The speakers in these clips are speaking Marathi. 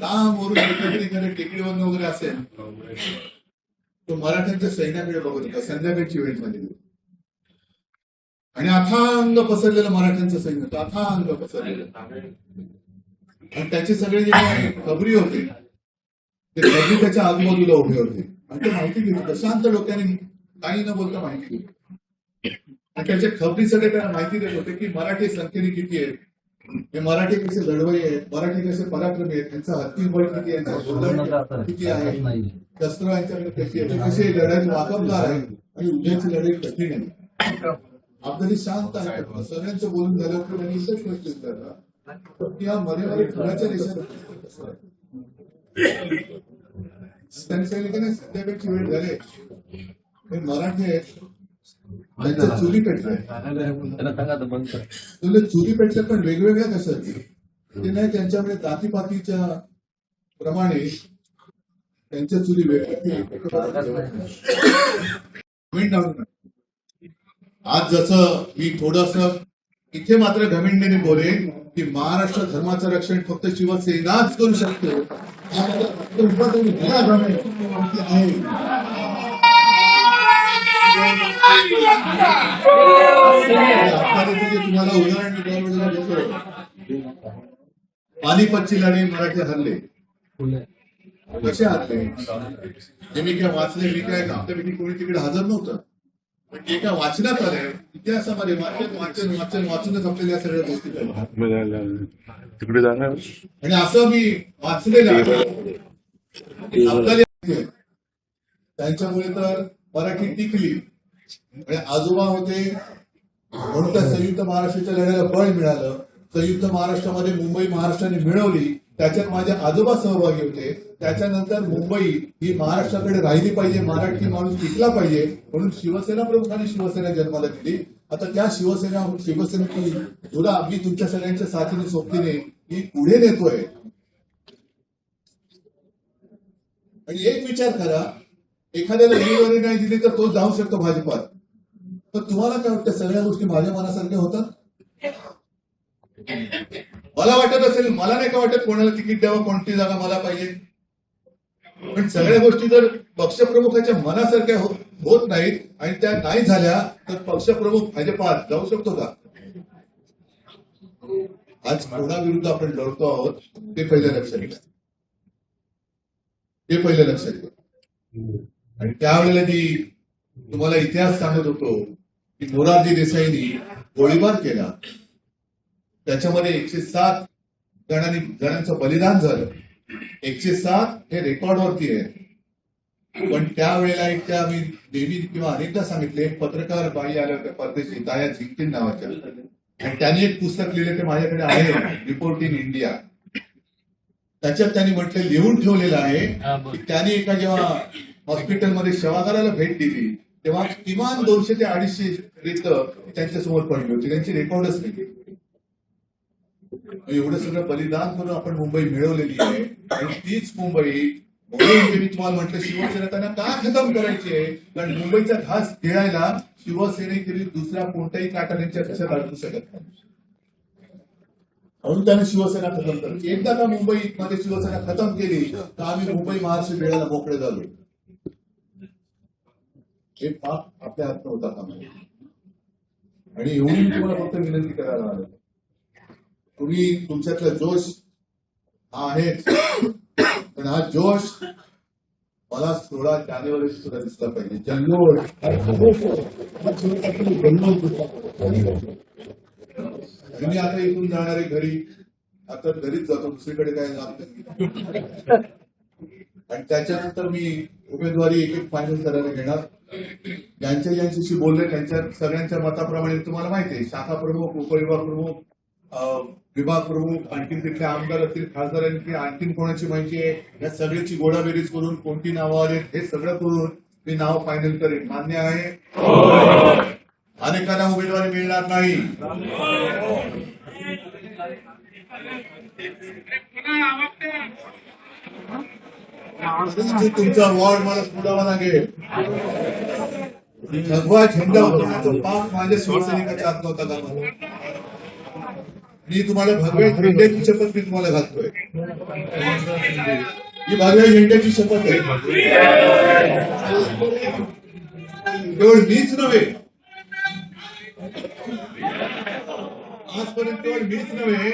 लांबवरून एखादी टेकडीवर वगैरे असेल तो मराठ्यांच्या सैन्याकडे बघत होता. संध्याकाळची वेळ झाली आणि अथांग पसरलेलं मराठ्यांचं सैन्य होतं, अथांग पसरलेलं. आणि त्याचे सगळे जे खबरी होते ते खबरी त्याच्या आजूबाजूला उभे होते आणि ते माहिती घेत होते शांत डोक्याने, काही न बोलता माहिती घेत. आणि त्याचे खबरी सगळे त्यांना माहिती देत होते की मराठी संख्येने किती आहेत, हे मराठी कसे लढवई आहेत, मराठी कसे पराक्रमी आहेत, त्यांचा हत्तीबळ किती आहे, त्यांचा किती आहे, शस्त्र यांच्याकडे कशी आहे, कसे लढाईत वाकबगार आहे आणि उद्याची लढाई कठीण आहे. आपल्याला शांत आहे. सगळ्यांचं बोलून झालं की त्यांनी इथंच प्रश्न विचारला की या मध्ये फुलाच्या देशात त्यांनी सांगितलं संध्याकाळची वेळ झाले हे मराठी आहेत त्यांच्या चुली पेटल्या, चुली पेटल्या पण वेगवेगळ्या कशा ते नाही, त्यांच्याकडे जातीपातीच्या प्रमाणे त्यांच्या चुली वेगवेगळ्या. आज जसं मी थोडस इथे मात्र घमिंडीने बोलेन की महाराष्ट्र धर्माचं रक्षण फक्त शिवसेनाच करू शकते. तुम्हाला उदाहरण देतो, पानिपतची लढाई मराठी हरले. कसे हरले हे मी काय वाचले, मी काय आमच्यापैकी कोणी तिकडे हजर नव्हतं, पण जे काय वाचण्यात आलंय इतिहासामध्ये वाचन वाचन वाचूनच आपल्याला या सगळ्या गोष्टी तिकडे जाणार. आणि असं मी वाचलेलं आपल्याला त्यांच्यामुळे तर मराठी टिकली. आणि आजोबा होते म्हणून त्या संयुक्त महाराष्ट्राच्या लढ्याला बळ मिळालं. संयुक्त महाराष्ट्रामध्ये मुंबई महाराष्ट्राने मिळवली, त्याच्यात माझे आजोबा सहभागी होते. त्याच्यानंतर मुंबई ही महाराष्ट्राकडे राहिली पाहिजे, मराठी माणूस टिकला पाहिजे म्हणून शिवसेना प्रमुखांनी शिवसेना जन्माला दिली. आता त्या शिवसेनेची तुला आम्ही तुमच्या सगळ्यांच्या साथीने सोबतीने ही पुढे नेतोय. आणि एक विचार करा, एखाद्याला उमेदवारी नाही दिली तर तो जाऊ शकतो भाजपात, तर तुम्हाला काय वाटतं सगळ्या गोष्टी माझ्या मनासारख्या होतात? मला वाटत असेल, मला नाही का वाटत कोणाला तिकीट द्यावं, कोणती जागा मला पाहिजे, पण सगळ्या गोष्टी जर पक्षप्रमुखाच्या मनासारख्या होत नाहीत आणि त्या नाही झाल्या तर पक्षप्रमुख भाजपात जाऊ शकतो का? आज कोणाविरुद्ध आपण लढतो आहोत ते पहिलं लक्षात घ्या, ते पहिलं लक्षात घ्या. आणि त्यावेळेला मी तुम्हाला इतिहास सांगत होतो की मोरारजी देसाईंनी गोळीबार केला, त्याच्यामध्ये 107 जणांचं बलिदान झालं. 107 हे रेकॉर्डवरती आहे. पण त्यावेळेला एक त्या मी नेहमी किंवा अनेकदा सांगितले, पत्रकार बाई आल्या होत्या परदेशी, ताया झिंकीन नावाच्या, आणि त्यांनी एक पुस्तक लिहिले, ते माझ्याकडे आहे, रिपोर्ट इन इंडिया. त्याच्यात त्यांनी म्हटलं, लिहून ठेवलेलं आहे की त्यांनी एका जेव्हा हॉस्पिटलमध्ये शवागाराला भेट दिली तेव्हा किमान 200 ते 250 रेत त्यांच्यासमोर पडली होती, त्यांची रेकॉर्डच नाही. एवढं सगळं बलिदान करून आपण मुंबई मिळवलेली आहे. आणि तीच मुंबई म्हणून मी तुम्हाला म्हटलं शिवसेना त्यांना का खतम करायची आहे, कारण मुंबईचा घास गिळायला शिवसेनेतील दुसऱ्या कोणत्याही काटाऱ्यांच्या कशात अडकू शकत नाही, म्हणून त्याने शिवसेना खतम करायची. एकदा का मुंबईमध्ये शिवसेना खतम केली तर आम्ही मुंबई महाराष्ट्र गिळायला मोकळे झालो. हे पाप आपल्या हात होता कामा. आणि एवढी तुम्हाला फक्त विनंती करायला आलं, तुम्ही तुमच्यातला जोश हा आहेच, पण हा जोश मला 16 जानेवारी सुद्धा दिसला पाहिजे. जल्लोष मी आता इथून जाणारे घरी, आता घरीच जातो, दुसरीकडे काय जात नाही. आणि त्याच्यानंतर मी उमेदवारी एक एक फायनल करायला घेणार. ज्यांच्याशी बोलले त्यांच्या सगळ्यांच्या मताप्रमाणे तुम्हाला माहिती आहे, शाखा प्रमुख, उपविभाग प्रमुख, विभाग प्रमुख, आणखी तिथले आमदार असतील, खासदारांची आणखीन कोणाची माहिती आहे, या सगळ्याची गोडाबेरीज करून कोणती नावं आलेत हे सगळं करून मी नाव फायनल करेन. मान्य आहे? अनेकांना उमेदवारी मिळणार नाही. तुमचा वॉर्ड मला सोडावा लागेल. भगवा झेंडा उतरण्याचा पाप माझ्या शिवसैनिकाच्या हात नव्हता का? मी तुम्हाला भगव्या झेंड्याची शपथ मी तुम्हाला घालतोय. ही भगव्या झेंड्याची शपथ आहे. केवळ मीच नव्हे, आजपर्यंत केवळ मीच नव्हे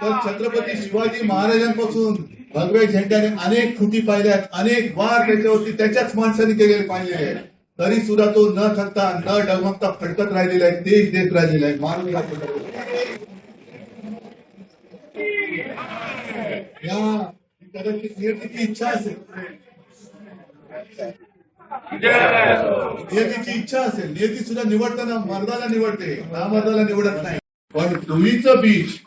तर छत्रपती शिवाजी महाराजांपासून भगव्या झेंड्याने अनेक कृती पाहिल्यात, अनेक वार त्याच्यावरती त्याच्याच माणसाने केलेले पाहिलेले आहेत. तरी सुद्धा तो न थकता न डगमगता फडकत राहिलेला आहे, देश देत राहिलेला आहे. मारून या कदाचित नियतीची इच्छा असेल, नियतीची इच्छा असेल, नियती सुद्धा निवडताना मर्दाला निवडते, नामर्दाला निवडत नाही. पण तुळीचं बीज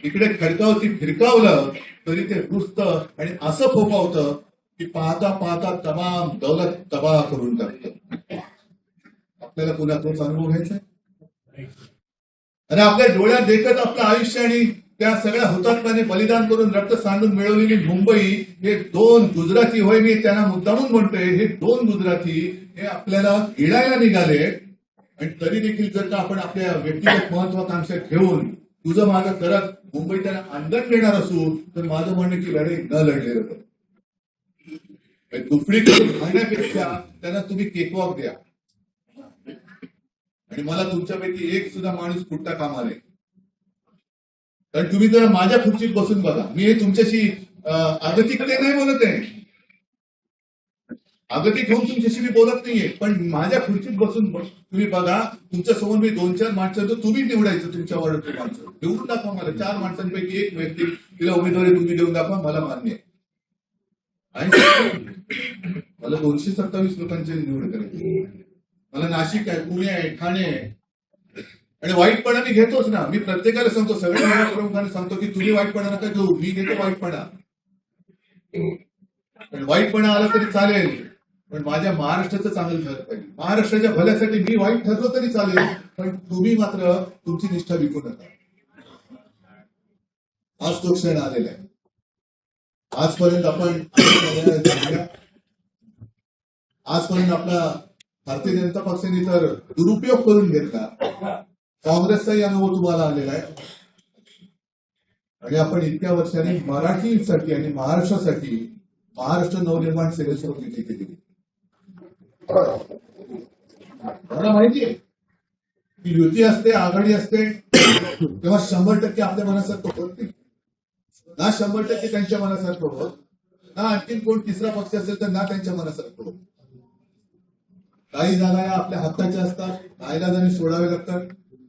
इकडे खडकावरती फिरकावलं तरी ते रुजतं आणि असं फोफावतं की पाहता पाहता तमाम दौलत तबाह करून टाकतं. आपल्याला पुन्हा तोच अनुभव घ्यायचा आणि आपल्या डोळ्यात देखत आपलं आयुष्य आणि त्या सगळ्या हुतात्म्याने बलिदान करून रक्त सांडून मिळवलेली मुंबई, हे दोन गुजराती, होय मी त्यांना मुद्दामून म्हणतोय, हे दोन गुजराती हे आपल्याला गिळायला निघाले. आणि तरी देखील जर का आपण आपल्या व्यक्तिगत महत्वाकांक्षा घेऊन तुझं माझं करत मुंबई त्यांना अंगण देणार असू तर माझं म्हणणं की लढाई न लढलेलं बरं. दुफडी करून खाण्यापेक्षा त्यांना तुम्ही केकवॉक द्या. आणि मला तुमच्यापैकी एक सुद्धा माणूस फुटता कामा नये. कारण तुम्ही जरा माझ्या खुर्चीत बसून बघा, मी हे तुमच्याशी अगतिकते नाही बोलत आहे, अगतिक होऊन तुमच्याशी मी बोलत नाहीये, पण माझ्या खुर्चीत बसून तुम्ही बघा, तुमच्या समोर मी 2-4 माणसं, तुम्ही निवडायचं तुमच्या वार्डातली माणसं निवडून दाखवा मला. 4 माणसांपैकी एक व्यक्ती तिला उमेदवारी तुम्ही देऊन दाखवा, मला मान्य आहे. मला 227 लोकांची निवड करायची. मला नाशिक आहे, पुणे आहे, ठाणे आहे. आणि वाईटपणा मी घेतोच ना. मी प्रत्येकाला सांगतो, सगळ्या प्रमुखांना सांगतो की तुम्ही वाईटपणा नका घेऊ, मी घेतो वाईटपणा. पण वाईटपणा आला तरी चालेल, पण माझ्या महाराष्ट्राचं चांगलं झालं पाहिजे. महाराष्ट्राच्या भल्यासाठी मी वाईट ठरलो तरी चालेल, पण तुम्ही मात्र तुमची निष्ठा विकू नका. आज तो क्षण आलेला आहे. आजपर्यंत आपला भारतीय जनता पक्षाने तर दुरुपयोग करून घेतला. काँग्रेसचाही अनुभव तुम्हाला आलेला आहे. आणि आपण इतक्या वर्षांनी मराठीसाठी आणि महाराष्ट्रासाठी महाराष्ट्र नवनिर्माण सेनेसोबत युती केली. मला माहिती आहे की युती असते, आघाडी असते, तेव्हा 100% आपल्या मनासारखं होत नाही ना. 100% त्यांच्या मनासारखं होत ना. आणखीन कोण तिसरा पक्ष असेल तर ना त्यांच्या मनासारखं होत. काही जागा या आपल्या हक्काच्या असतात, नाईलाजाने सोडावे लागतात.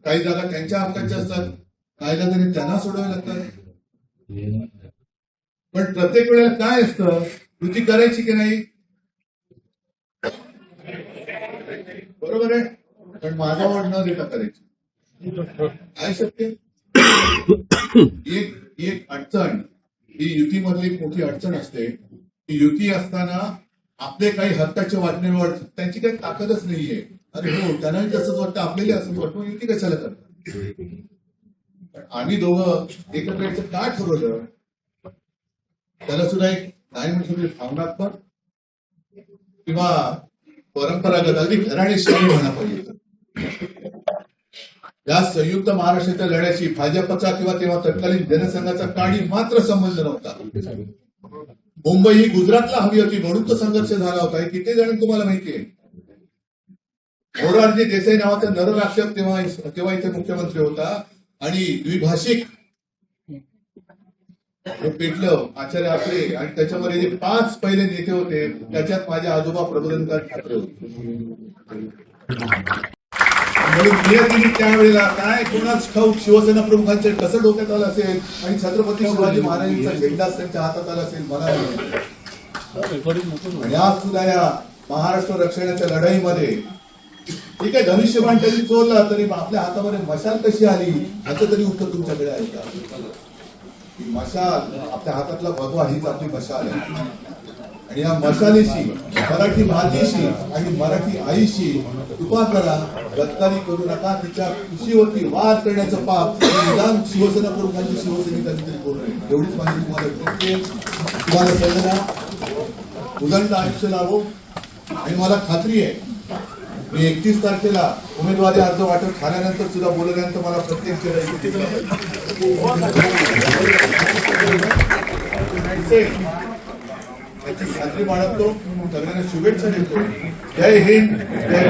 काही जागा त्यांच्या हक्काच्या असतात, नाईलाजाने त्यांना सोडावे लागतात. पण प्रत्येक वेळेला काय असतं, कृती करायची की नाही, बरोबर आहे, पण माझा वड न देता करायची. काय शक्य. एक अडचण ही युतीमधली एक मोठी अडचण असते की युती असताना आपले काही हक्काचे वाटण्यावर त्यांची काही ताकदच नाहीये. अरे हो, त्यांनाही तसंच वाटतं, आपल्याला असंच वाटतं, युती कशाला करतात. आम्ही दोघं एकत्र यायचं काय ठरवलं, त्याला सुद्धा एक नाही म्हटलं भावनात्मक किंवा परंपरागत अगदी घराणेशाही म्हणा पाहिजे. या संयुक्त महाराष्ट्राच्या लढ्याशी भाजपचा किंवा तेव्हा तत्कालीन जनसंघाचा काही मात्र संबंध नव्हता. मुंबई ही गुजरातला हवी होती म्हणून तो संघर्ष झाला होता. हे किती जण तुम्हाला माहितीये. मोरारजी देसाई नावाचा नरराक्षक तेव्हा इथे मुख्यमंत्री होता आणि द्विभाषिक पेटलं आचार्य आपले. आणि त्याच्यामध्ये जे 5 पहिले नेते होते त्याच्यात माझे आजोबा प्रबोधनकार ठाकरे होते. म्हणून त्यावेळेला काय कोणाच ठाऊक शिवसेना प्रमुखांचे कसं डोक्यात आलं असेल आणि छत्रपती शिवाजी महाराजांचा झेंडा त्यांच्या हातात आला असेल मला. आणि आज सुद्धा या महाराष्ट्र रक्षणाच्या लढाईमध्ये ठीक आहे, धनुष्यबाण तरी चोरला तरी आपल्या हातामध्ये मशाल कशी आली याचं तरी उत्तर तुमच्याकडे आहे का. मशाल आपल्या हातातला भगवा हीच आपली मशाल आहे. आणि या मशालीशी, मराठी मातीशी आणि मराठी आईशी कृपा करा, गद्दारी करू नका. तिच्या खुशीवरती वाद करण्याचं पाप निदान शिवसेना प्रमुखांची शिवसैनिकांनी करू नये, एवढीच माझी तुम्हाला विनंती आहे. तुम्हाला सगळ्यांना उदंड आयुष्य लावो. आणि मला खात्री आहे मी 31 तारखेला उमेदवारी अर्ज वाटप झाल्यानंतर सुद्धा बोलल्यानंतर मला प्रत्येक दिसेल याची खात्री बाळगतो. सगळ्यांना शुभेच्छा देतो. जय हिंद, जय